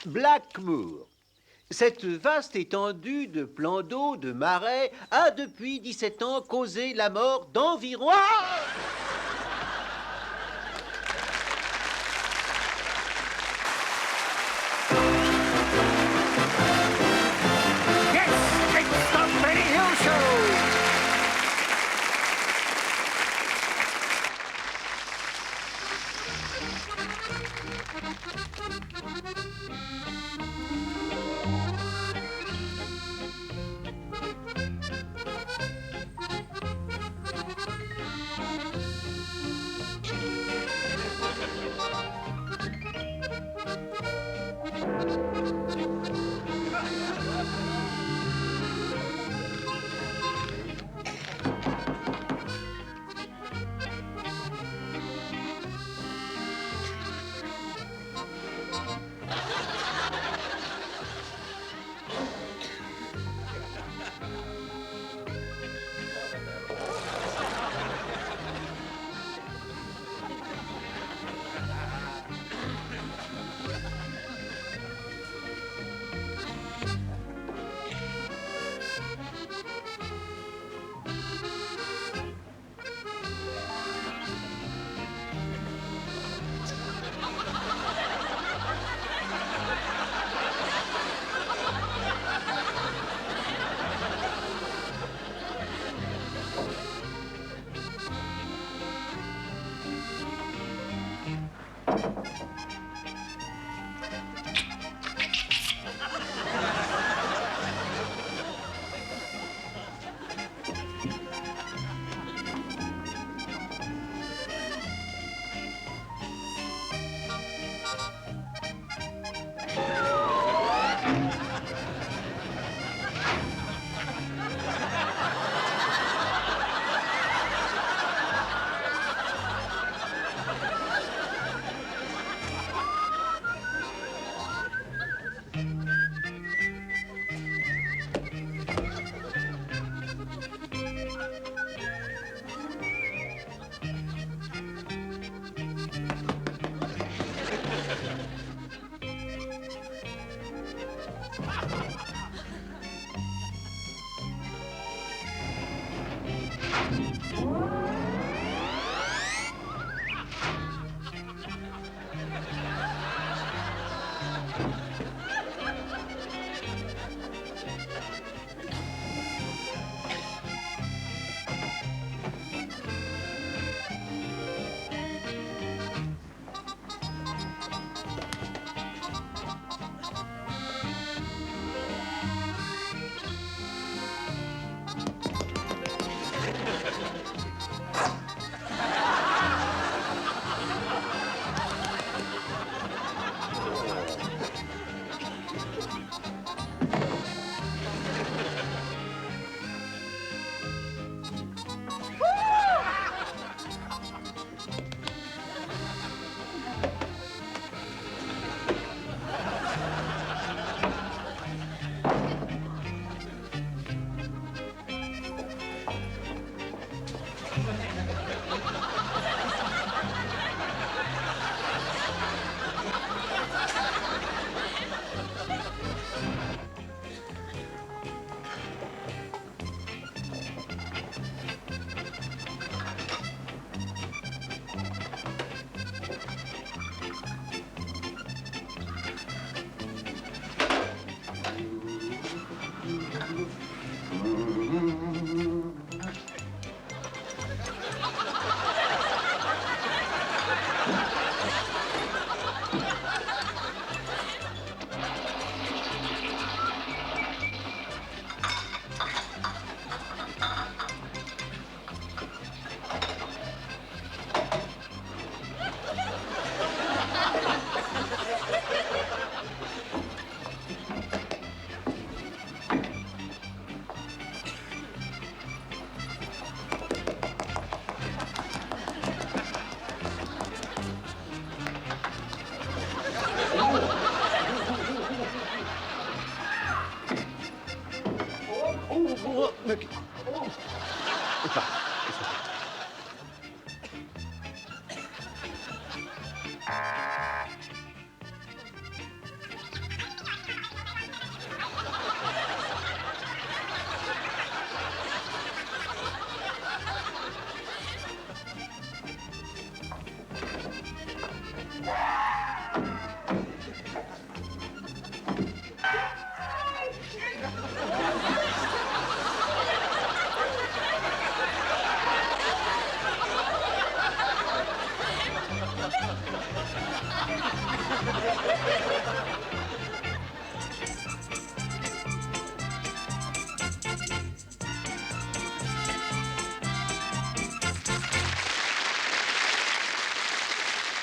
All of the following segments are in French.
Blackmoor. Cette vaste étendue de plans d'eau, de marais, a depuis 17 ans causé la mort d'environ... Ah! Yes, it's the Benny Hill Show!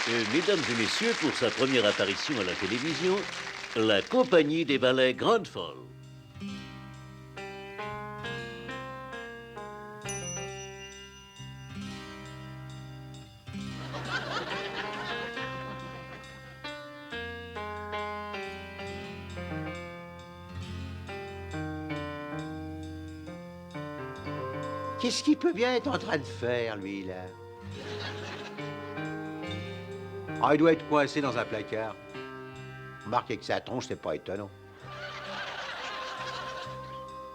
Mesdames et messieurs, pour sa première apparition à la télévision, la compagnie des ballets Grande Folle. Qu'est-ce qu'il peut bien être en train de faire, lui, là? Ah, il doit être coincé dans un placard. Remarquez que sa tronche, c'est pas étonnant.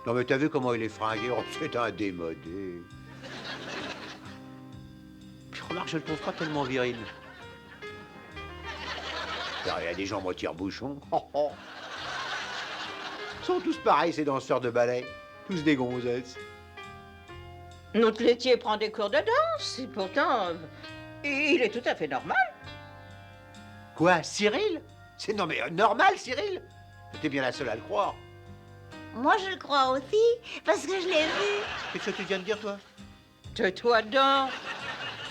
Non, mais t'as vu comment il est fringué? Oh, c'est un démodé. Puis remarque, je le trouve pas tellement viril. Il y a des gens moitié bouchons. Oh, oh. Ils sont tous pareils, ces danseurs de ballet. Tous des gonzesses. Notre laitier prend des cours de danse, et pourtant, il est tout à fait normal. Quoi, Cyril? C'est non mais normal, Cyril? T'es bien la seule à le croire. Moi, je le crois aussi, parce que je l'ai vu. Qu'est-ce que tu viens de dire, toi? Tais-toi donc.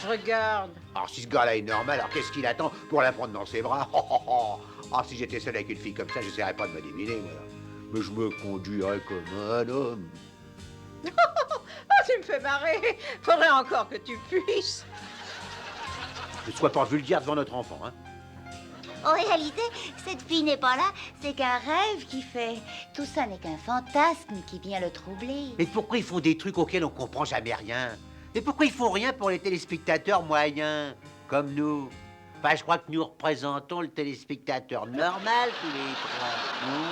Regarde. Alors, si ce gars-là est normal, alors qu'est-ce qu'il attend pour la prendre dans ses bras? Oh, oh, oh. Ah, si j'étais seul avec une fille comme ça, j'essaierais pas de me deviner, moi. Mais je me conduirais comme un homme. Oh, tu me fais marrer. Faudrait encore que tu puisses. Ne sois pas vulgaire devant notre enfant, hein. En réalité, cette fille n'est pas là, c'est qu'un rêve qui fait. Tout ça n'est qu'un fantasme qui vient le troubler. Mais pourquoi ils font des trucs auxquels on comprend jamais rien? Mais pourquoi ils font rien pour les téléspectateurs moyens, comme nous? Enfin, je crois que nous représentons le téléspectateur normal tous les trois, non?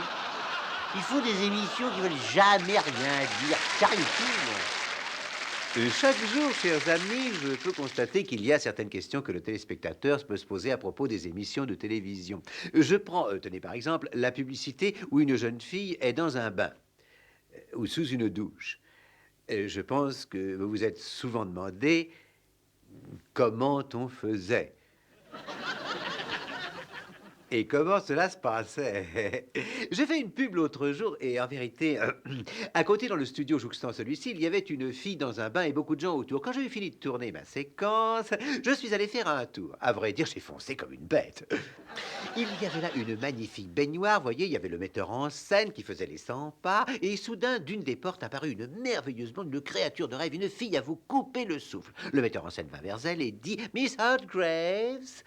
Ils font des émissions qui veulent jamais rien dire. Qu'arrive-t-il? Chaque jour, chers amis, je peux constater qu'il y a certaines questions que le téléspectateur peut se poser à propos des émissions de télévision. Je prends, tenez par exemple, la publicité où une jeune fille est dans un bain ou sous une douche. Je pense que vous vous êtes souvent demandé comment on faisait. Et comment cela se passait? J'ai fait une pub l'autre jour et en vérité, à côté dans le studio jouxtant celui-ci, il y avait une fille dans un bain et beaucoup de gens autour. Quand j'ai eu fini de tourner ma séquence, je suis allé faire un tour. À vrai dire, j'ai foncé comme une bête. Il y avait là une magnifique baignoire, voyez, il y avait le metteur en scène qui faisait les 100 pas, et soudain, d'une des portes apparut une merveilleuse blonde, une créature de rêve, une fille à vous couper le souffle. Le metteur en scène va vers elle et dit « Miss Hardgraves,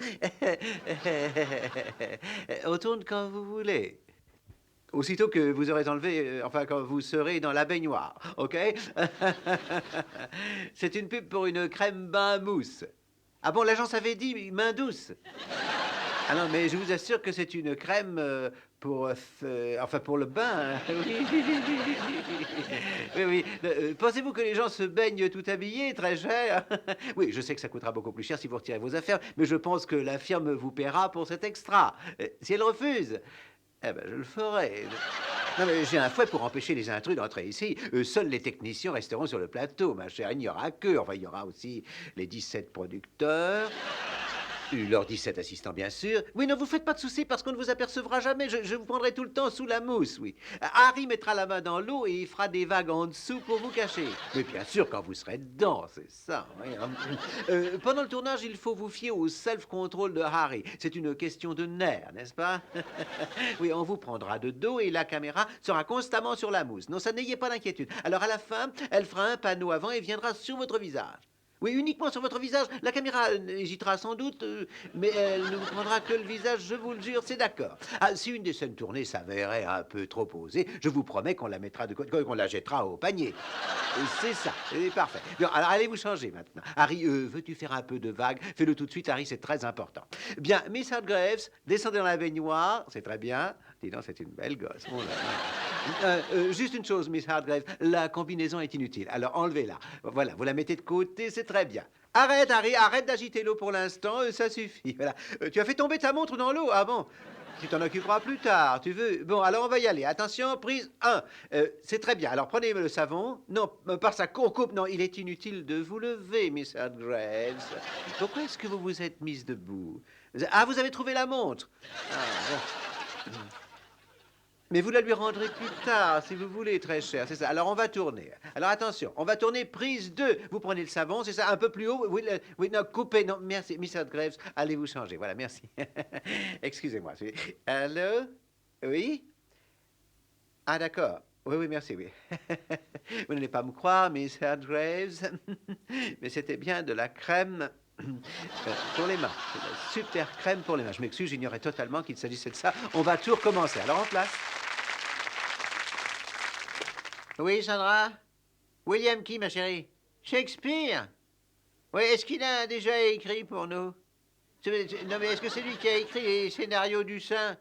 on tourne quand vous voulez. » Aussitôt que vous aurez enlevé, enfin quand vous serez dans la baignoire, ok? C'est une pub pour une crème bain mousse. Ah bon, l'agence avait dit main douce. Ah non, mais je vous assure que c'est une crème pour, enfin pour le bain. Hein. Oui, oui. Pensez-vous que les gens se baignent tout habillés, très cher? Oui, je sais que ça coûtera beaucoup plus cher si vous retirez vos affaires, mais je pense que la firme vous paiera pour cet extra. Si elle refuse, eh ben je le ferai. Non, mais j'ai un fouet pour empêcher les intrus d'entrer ici. Seuls les techniciens resteront sur le plateau, ma chère. Il n'y aura qu'eux. Enfin, il y aura aussi les 17 producteurs. Leurs 17 assistants, bien sûr. Oui, ne vous faites pas de soucis parce qu'on ne vous apercevra jamais. Je vous prendrai tout le temps sous la mousse, oui. Harry mettra la main dans l'eau et il fera des vagues en dessous pour vous cacher. Mais bien sûr, quand vous serez dedans, c'est ça. Oui, hein. Pendant le tournage, il faut vous fier au self-control de Harry. C'est une question de nerfs, n'est-ce pas? Oui, on vous prendra de dos et la caméra sera constamment sur la mousse. Non, ça n'ayez pas d'inquiétude. Alors à la fin, elle fera un panneau avant et viendra sur votre visage. Oui, uniquement sur votre visage. La caméra hésitera sans doute, mais elle ne vous prendra que le visage, je vous le jure, c'est d'accord. Ah, si une des scènes tournées s'avérait un peu trop osée, je vous promets qu'on la mettra de côté, qu'on la jettera au panier. C'est ça, c'est parfait. Bien, alors allez vous changer maintenant. Harry, veux-tu faire un peu de vague? Fais-le tout de suite, Harry, c'est très important. Bien, Miss Hardgraves, descendez dans la baignoire, c'est très bien. Dis donc, c'est une belle gosse. Oh là là. Juste une chose, Miss Hardgraves, la combinaison est inutile. Alors enlevez-la. Voilà, vous la mettez de côté, c'est très bien. Arrête, Harry, arrête d'agiter l'eau pour l'instant, ça suffit. Voilà. Tu as fait tomber ta montre dans l'eau? Ah bon? Tu t'en occuperas plus tard, tu veux? Bon, alors on va y aller. Attention, prise 1. C'est très bien. Alors prenez le savon. Non, par sa coupe. Non, il est inutile de vous lever, Miss Hardgraves. Pourquoi est-ce que vous vous êtes mise debout? Ah, vous avez trouvé la montre? Ah, bon. Mais vous la lui rendrez plus tard, si vous voulez, très cher. C'est ça. Alors, on va tourner. Alors, attention, on va tourner prise 2. Vous prenez le savon, c'est ça, un peu plus haut. Oui, oui, non, coupez. Non, merci. Mr. Graves, allez vous changer. Voilà, merci. Excusez-moi. Allô? Oui? Ah, d'accord. Oui, oui, merci, oui. Vous n'allez pas me croire, Mr. Graves, mais c'était bien de la crème pour les mains. C'est de la super crème pour les mains. Je m'excuse, j'ignorais totalement qu'il s'agissait de ça. On va tout recommencer. Alors, en place. Oui, Sandra? William qui, ma chérie? Shakespeare? Oui, est-ce qu'il a déjà écrit pour nous? Non, mais est-ce que c'est lui qui a écrit les scénarios du Saint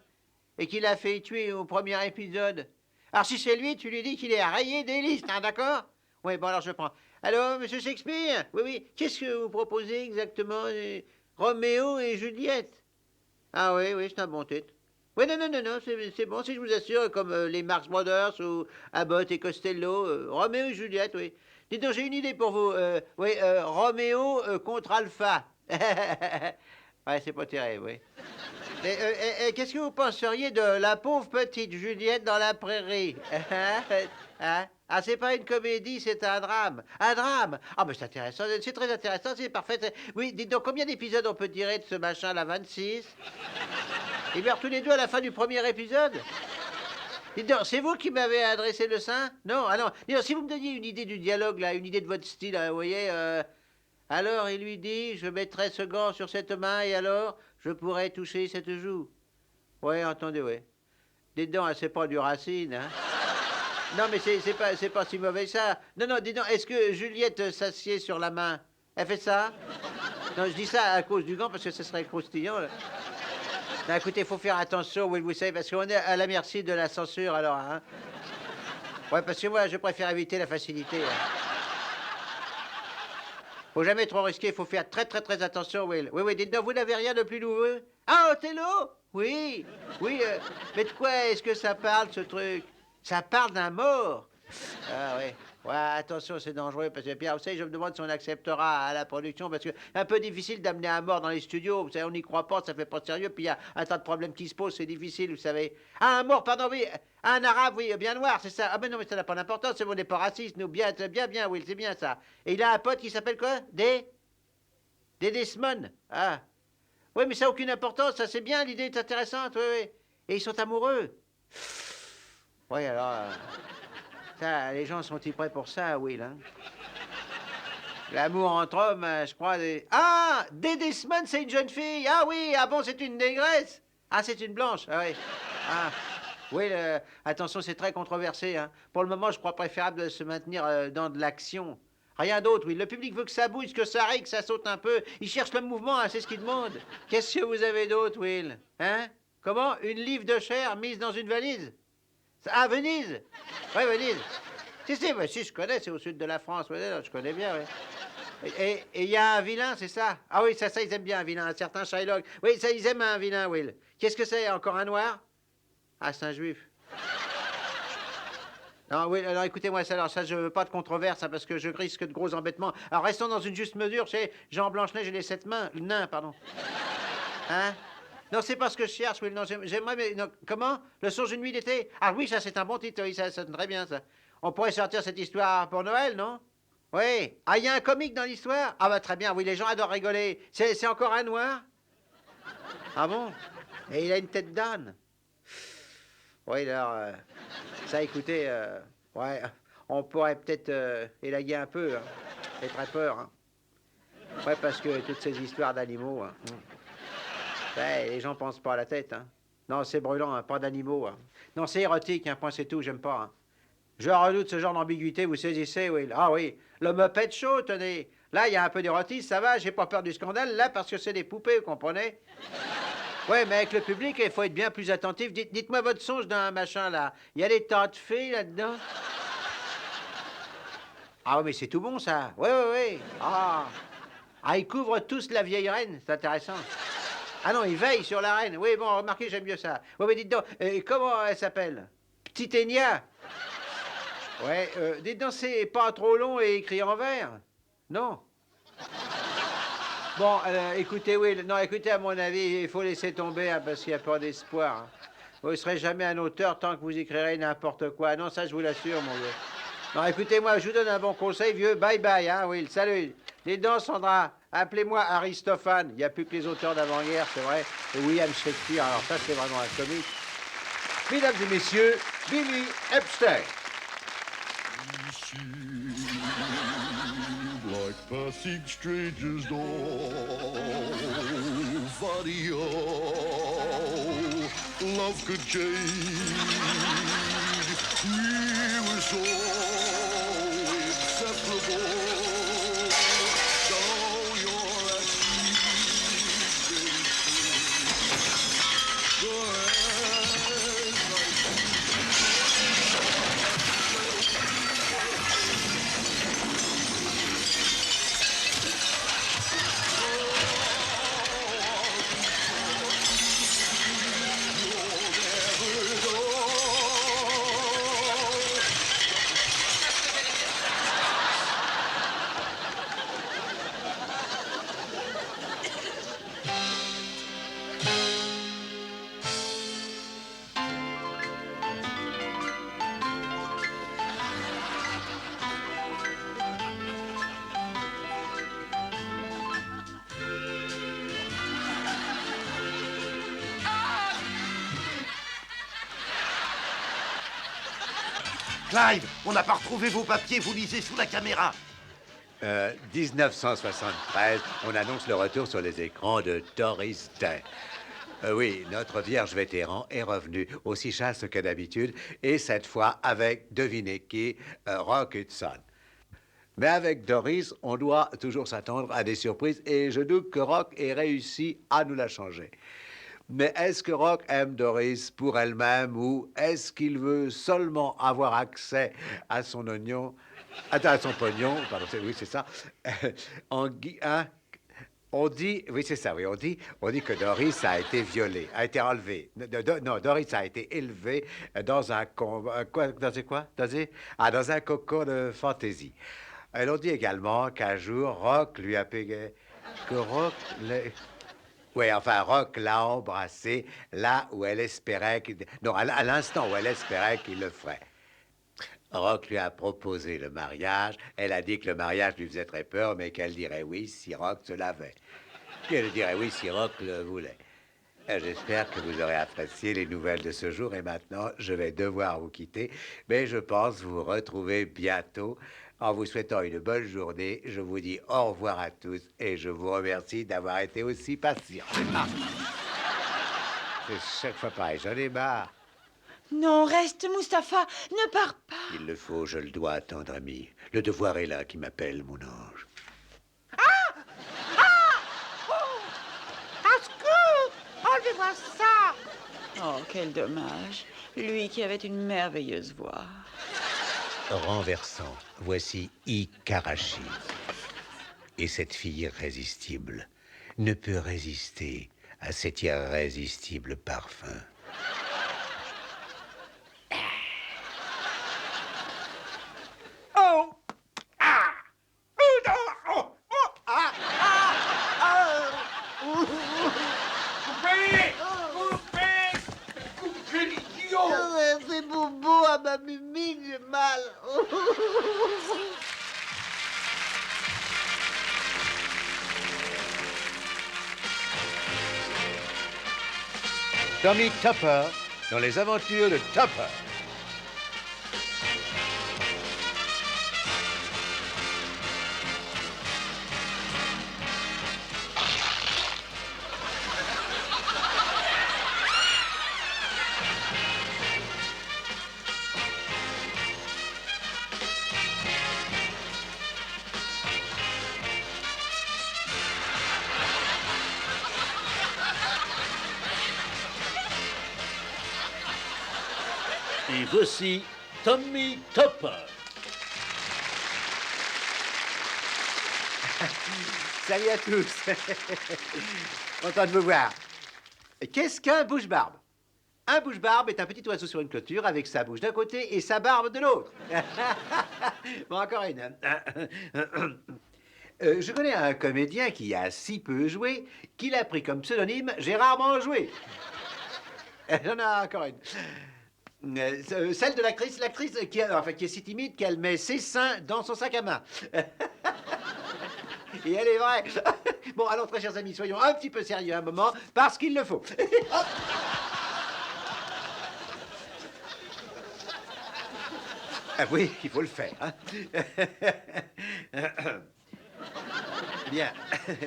et qui l'a fait tuer au premier épisode? Alors, si c'est lui, tu lui dis qu'il est rayé des listes, hein, d'accord? Oui, bon, alors je prends. Allô, monsieur Shakespeare? Oui, oui. Qu'est-ce que vous proposez exactement? Roméo et Juliette? Ah oui, oui, c'est un bon titre. Oui, non, non, non, non, c'est bon, si je vous assure, comme les Marx Brothers ou Abbott et Costello, Roméo et Juliette, oui. Dites donc, j'ai une idée pour vous. Oui, Roméo contre Alpha. Ouais, c'est pas terrible, oui. Qu'est-ce que vous penseriez de la pauvre petite Juliette dans la prairie? Hein? Ah, c'est pas une comédie, c'est un drame. Un drame? Ah, mais c'est intéressant, c'est très intéressant, c'est parfait. Oui, dites donc, combien d'épisodes on peut tirer de ce machin, là, 26? Ils meurent tous les deux à la fin du premier épisode? Dites donc, c'est vous qui m'avez adressé le sein? Non, ah non. Dites donc, si vous me donniez une idée du dialogue, là, une idée de votre style, là, vous voyez, alors il lui dit, je mettrai ce gant sur cette main et alors je pourrai toucher cette joue. Oui, entendez, oui. Dites donc, c'est pas du Racine, hein? Non, mais c'est pas si mauvais ça. Non, non, dis donc, est-ce que Juliette s'assied sur la main? Elle fait ça? Non, je dis ça à cause du gant parce que ce serait croustillant, là. Non, écoutez, il faut faire attention, oui, vous savez, parce qu'on est à la merci de la censure, alors, hein? Ouais, parce que moi, je préfère éviter la facilité, hein. Faut jamais trop risquer, faut faire très, très, très attention, Will. Oui, oui, dites donc, vous n'avez rien de plus nouveau? Ah, Othello? Oui, oui, mais de quoi est-ce que ça parle, ce truc? Ça parle d'un mort. Ah, oui. Ouais, attention, c'est dangereux, parce que Pierre, vous savez, je me demande si on acceptera à la production, parce que c'est un peu difficile d'amener un mort dans les studios, vous savez, on n'y croit pas, ça fait pas sérieux, puis il y a un tas de problèmes qui se posent, c'est difficile, vous savez. Ah, un mort, pardon, oui, un arabe, oui, bien noir, c'est ça. Ah, ben non, mais ça n'a pas d'importance, c'est bon, on n'est pas raciste, nous, bien, bien, oui, c'est bien ça. Et il a un pote qui s'appelle quoi? Des Desmond. Ah. Oui, mais ça n'a aucune importance, ça c'est bien, l'idée est intéressante, oui, oui. Et ils sont amoureux. Oui, alors... ça, les gens sont-ils prêts pour ça, Will, hein? L'amour entre hommes, je crois... Ah! Des Desmond, c'est une jeune fille! Ah oui! Ah bon, c'est une négresse? Ah, c'est une blanche? Ah oui. Ah. Oui, attention, c'est très controversé, hein. Pour le moment, je crois préférable de se maintenir dans de l'action. Rien d'autre, oui. Le public veut que ça bouge, que ça rit, que ça saute un peu. Il cherche le mouvement, hein, c'est ce qu'il demande. Qu'est-ce que vous avez d'autre, Will? Hein? Comment? Une livre de chair mise dans une valise? Ah, Venise? Oui, Venise. Si, bah, si, je connais, c'est au sud de la France. Oui, je connais bien, oui. Et il y a un vilain, c'est ça? Ah oui, ça, ils aiment bien un vilain, un certain Shylock. Oui, ça, ils aiment un vilain, Will. Qu'est-ce que c'est? Encore un noir? Ah, c'est un juif. Non, oui, alors écoutez-moi, ça, je veux pas de controverse, hein, parce que je risque de gros embêtements. Alors, restons dans une juste mesure, c'est Jean Blanche-Neige et les 7 mains. Nain, pardon. Hein? Non, c'est pas ce que je cherche, Will. Non, j'aimerais, mais non, comment? Le songe d'une nuit d'été? Ah oui, ça, c'est un bon titre, oui, ça sonne très bien, ça. On pourrait sortir cette histoire pour Noël, non? Oui. Ah, il y a un comique dans l'histoire? Ah bah très bien, oui, les gens adorent rigoler. C'est encore un noir? Ah bon? Et il a une tête d'âne? Oui, alors, ça, écoutez, ouais, on pourrait peut-être élaguer un peu, hein. J'ai très peur, hein. Ouais, parce que toutes ces histoires d'animaux, hein. Ouais, les gens pensent pas à la tête, hein. Non, c'est brûlant, hein, pas d'animaux, hein. Non, c'est érotique, hein, point c'est tout, j'aime pas, hein. Je redoute ce genre d'ambiguïté, vous saisissez, oui. Ah oui, le Muppet Show, tenez. Là, il y a un peu d'érotisme, ça va, j'ai pas peur du scandale, là, parce que c'est des poupées, vous comprenez? Ouais, mais avec le public, il faut être bien plus attentif. Dites-moi votre songe d'un machin, là. Il y a des tas de fées là-dedans? Ah oui, mais c'est tout bon, ça. Oui, oui, oui. Ah. Ah, ils couvrent tous la vieille reine, c'est intéressant. Ah non, ils veillent sur la reine. Oui, bon, remarquez, j'aime mieux ça. Oui, mais dites donc, comment elle s'appelle? Petite Enya? Ouais, dites donc, c'est pas trop long et écrit en vert? Non. Bon, écoutez, oui, non, écoutez, à mon avis, il faut laisser tomber, hein, parce qu'il n'y a pas d'espoir, hein. Vous ne serez jamais un auteur tant que vous écrirez n'importe quoi. Non, ça, je vous l'assure, mon vieux. Non, écoutez-moi, je vous donne un bon conseil, vieux. Bye bye, hein, Will. Salut. Les dents, Sandra. Appelez-moi Aristophane. Il n'y a plus que les auteurs d'avant-guerre, c'est vrai. Et William Shakespeare. Alors ça, c'est vraiment un comique. Mesdames et messieurs, Billy Epstein. Like passing strangers, nobody, love could change. We were so inseparable. Now you're at sea. The hands Clive, on n'a pas retrouvé vos papiers, vous lisez sous la caméra. 1973, on annonce le retour sur les écrans de Doris Day. Oui, notre vierge vétéran est revenu, aussi chaste que d'habitude, et cette fois avec, devinez qui, Rock Hudson. Mais avec Doris, on doit toujours s'attendre à des surprises, et je doute que Rock ait réussi à nous la changer. Mais est-ce que Rock aime Doris pour elle-même, ou est-ce qu'il veut seulement avoir accès à son oignon, à son pognon, pardon, oui, c'est ça, hein? On dit, oui, c'est ça, oui, on dit que Doris a été violée, a été enlevée. Non, Doris a été élevée dans un dans un cocon de fantaisie. Et l'on dit également qu'un jour, Rock lui a payé, que Rock oui, enfin, Rock l'a embrassée là où elle espérait qu'il... Non, à l'instant où elle espérait qu'il le ferait. Rock lui a proposé le mariage. Elle a dit que le mariage lui faisait très peur, mais qu'elle dirait oui si Rock se l'avait. Qu'elle dirait oui si Rock le voulait. J'espère que vous aurez apprécié les nouvelles de ce jour. Et maintenant, je vais devoir vous quitter. Mais je pense vous retrouver bientôt. En vous souhaitant une bonne journée, je vous dis au revoir à tous et je vous remercie d'avoir été aussi patient. C'est chaque fois pareil, j'en ai marre. Non, reste, Mustapha, ne pars pas. Il le faut, je le dois, tendre ami. Le devoir est là qui m'appelle, mon ange. Enlevez-moi ça. Oh, quel dommage. Lui qui avait une merveilleuse voix. Renversant, voici Ikarashi. Et cette fille irrésistible ne peut résister à cet irrésistible parfum. Oh. Ah. Oh, non. Oh. Oh. Ah. Ah. Ah. Coupez. Coupez. Coupez l'idiot. C'est bobo à ma mimine, j'ai mal. Tommy Topper dans les aventures de Topper. Et voici Tommy Topper. Salut à tous. Content de vous voir. Qu'est-ce qu'un bouche-barbe? Un bouche-barbe est un petit oiseau sur une clôture avec sa bouche d'un côté et sa barbe de l'autre. Bon, encore une. Je connais un comédien qui a si peu joué qu'il a pris comme pseudonyme Gérard Manjoué. J'en ai encore une. Celle de l'actrice qui, enfin, qui est si timide qu'elle met ses seins dans son sac à main. Et elle est vraie. Bon, alors, très chers amis, soyons un petit peu sérieux un moment, parce qu'il le faut. Hop. Ah oui, il faut le faire. Hein. Bien.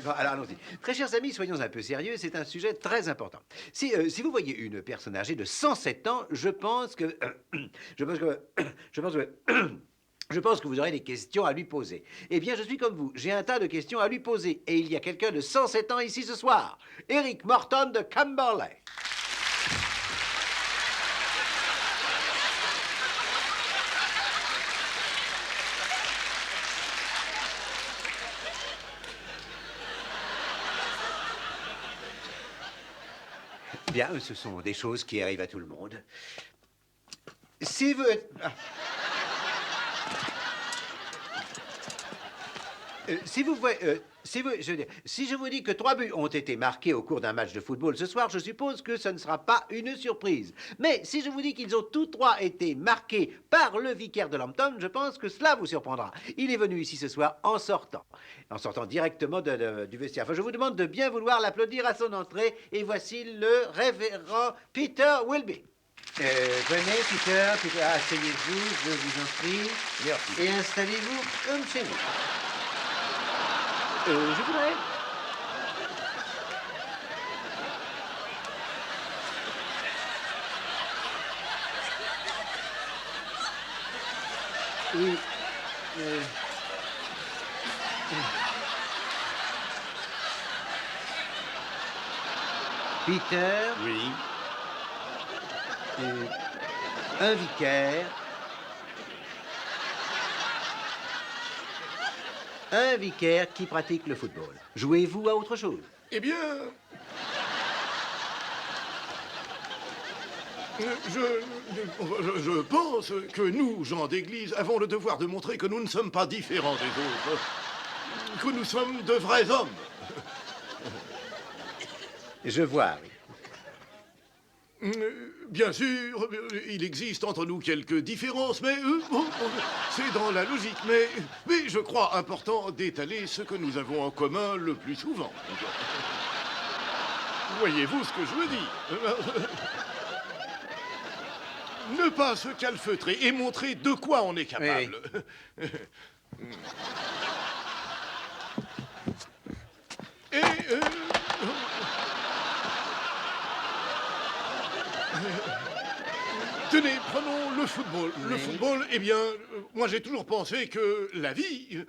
Bon, alors allons-y. Très chers amis, soyons un peu sérieux, c'est un sujet très important. Si vous voyez une personne âgée de 107 ans, je pense que vous aurez des questions à lui poser. Eh bien, je suis comme vous, j'ai un tas de questions à lui poser. Et il y a quelqu'un de 107 ans ici ce soir. Eric Morton de Camberley. Bien, ce sont des choses qui arrivent à tout le monde. Si vous... si je vous dis que 3 buts ont été marqués au cours d'un match de football ce soir, je suppose que ce ne sera pas une surprise. Mais si je vous dis qu'ils ont tous 3 été marqués par le vicaire de Lambton, je pense que cela vous surprendra. Il est venu ici ce soir en sortant directement du vestiaire. Enfin, je vous demande de bien vouloir l'applaudir à son entrée. Et voici le révérend Peter Wilby. Venez, Peter, asseyez-vous, je vous en prie. Merci. Et installez-vous comme chez vous. Je voudrais... Oui. Peter. Oui. Un vicaire. Un vicaire qui pratique le football. Jouez-vous à autre chose? Eh bien... Je pense que nous, gens d'église, avons le devoir de montrer que nous ne sommes pas différents des autres. Que nous sommes de vrais hommes. Je vois, oui. Bien sûr, il existe entre nous quelques différences, mais c'est dans la logique. Mais je crois important d'étaler ce que nous avons en commun le plus souvent. Voyez-vous ce que je veux dire? Ne pas se calfeutrer et montrer de quoi on est capable. Oui. Et... Tenez, prenons le football. Le football, eh bien, moi j'ai toujours pensé que la vie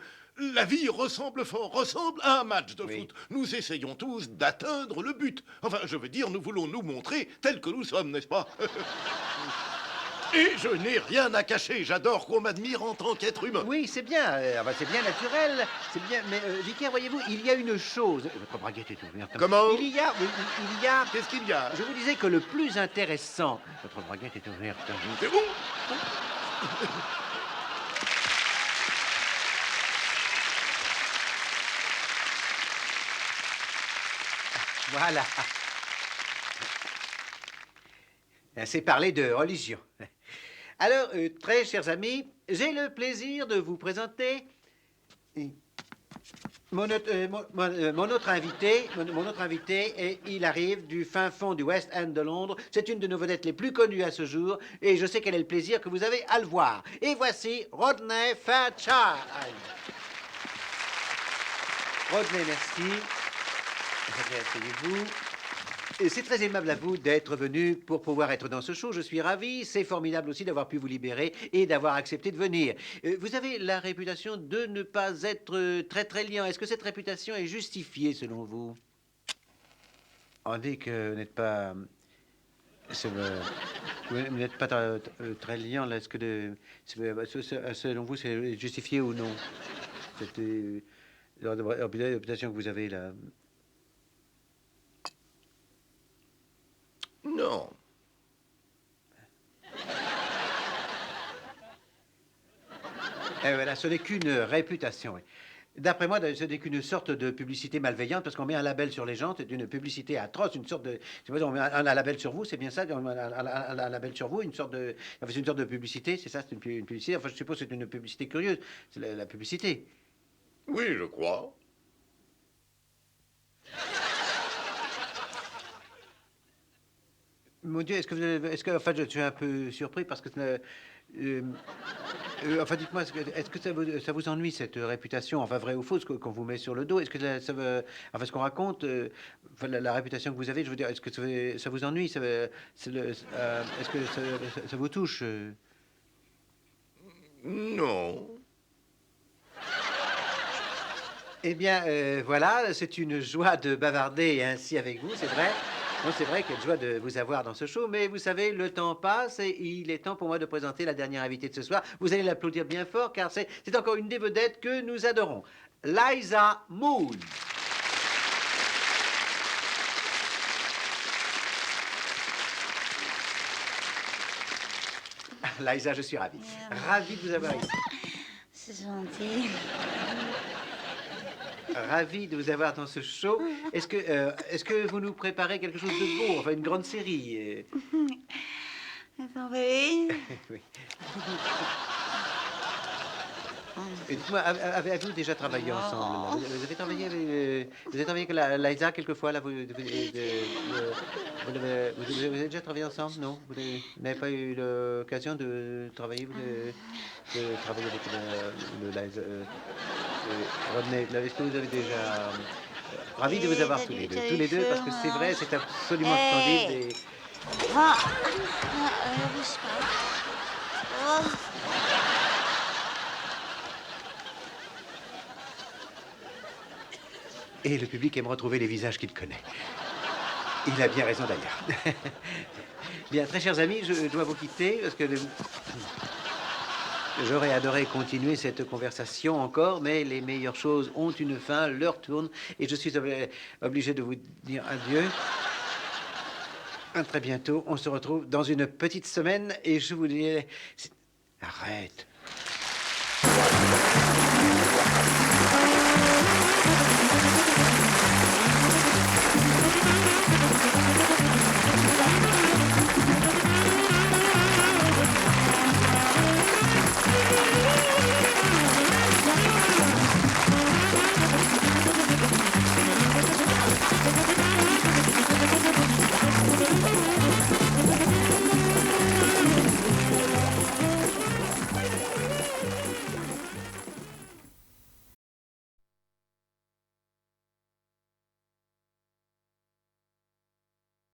ressemble à un match de foot. Nous essayons tous d'atteindre le but. Enfin, je veux dire, nous voulons nous montrer tels que nous sommes, n'est-ce pas? Et je n'ai rien à cacher. J'adore qu'on m'admire en tant qu'être humain. Oui, c'est bien. C'est bien naturel. C'est bien. Mais, vicaire, voyez-vous, il y a une chose. Votre braguette est ouverte. Comment? Il y a... Qu'est-ce qu'il y a? Je vous disais que le plus intéressant... Votre braguette est ouverte. C'est bon? Voilà. C'est parler de religion. Alors, très chers amis, j'ai le plaisir de vous présenter mon autre invité, et il arrive du fin fond du West End de Londres. C'est une de nos vedettes les plus connues à ce jour, et je sais quel est le plaisir que vous avez à le voir. Et voici Rodney Fairchild. Rodney, merci. Asseyez-vous. C'est très aimable à vous d'être venu pour pouvoir être dans ce show. Je suis ravi. C'est formidable aussi d'avoir pu vous libérer et d'avoir accepté de venir. Vous avez la réputation de ne pas être très liant. Est-ce que cette réputation est justifiée selon vous? On dit que vous n'êtes pas... Vous n'êtes pas très liant, là. Est-ce que selon vous, c'est justifié ou non? Cette réputation que vous avez, là. Non. Et voilà, ce n'est qu'une réputation. D'après moi, ce n'est qu'une sorte de publicité malveillante parce qu'on met un label sur les gens, c'est une publicité atroce, une sorte de. Je sais pas, on met un label sur vous, c'est bien ça, on met un label sur vous, une sorte de. Enfin, c'est une sorte de publicité, c'est ça, c'est une publicité. Enfin, je suppose que c'est une publicité curieuse, c'est la publicité. Oui, je crois. Mon Dieu, est-ce que, enfin, je suis un peu surpris parce que, enfin, dites-moi, est-ce que ça vous ennuie cette réputation, enfin, vraie ou fausse, qu'on vous met sur le dos? Est-ce que enfin, ce qu'on raconte, enfin, la réputation que vous avez, je veux dire, est-ce que ça vous ennuie? Est-ce que ça vous touche? Non. Eh bien, voilà, c'est une joie de bavarder ainsi avec vous, c'est vrai. Non, c'est vrai, quelle joie de vous avoir dans ce show, mais vous savez, le temps passe et il est temps pour moi de présenter la dernière invitée de ce soir. Vous allez l'applaudir bien fort car c'est encore une des vedettes que nous adorons. Liza Moon. Liza, je suis ravi. Ravi de vous avoir ici. C'est gentil. Ravi de vous avoir dans ce show. Est-ce que vous nous préparez quelque chose de beau, enfin une grande série? Attendez. Oui. Et dites-moi, avez-vous déjà travaillé ensemble? Vous avez travaillé avec Liza quelquefois là, vous avez déjà travaillé ensemble, non? Vous n'avez pas eu l'occasion de travailler, de travailler avec le Liza, Rodney? Est-ce que vous avez déjà... ravi de vous avoir tous les deux, parce que c'est vrai, c'est absolument splendide. Et... Bouge pas. Oh. Et le public aime retrouver les visages qu'il connaît. Il a bien raison d'ailleurs. Bien, très chers amis, je dois vous quitter parce que j'aurais adoré continuer cette conversation encore, mais les meilleures choses ont une fin, l'heure tourne, et je suis obligé de vous dire adieu. À très bientôt, on se retrouve dans une petite semaine, et je vous dis... Arrête.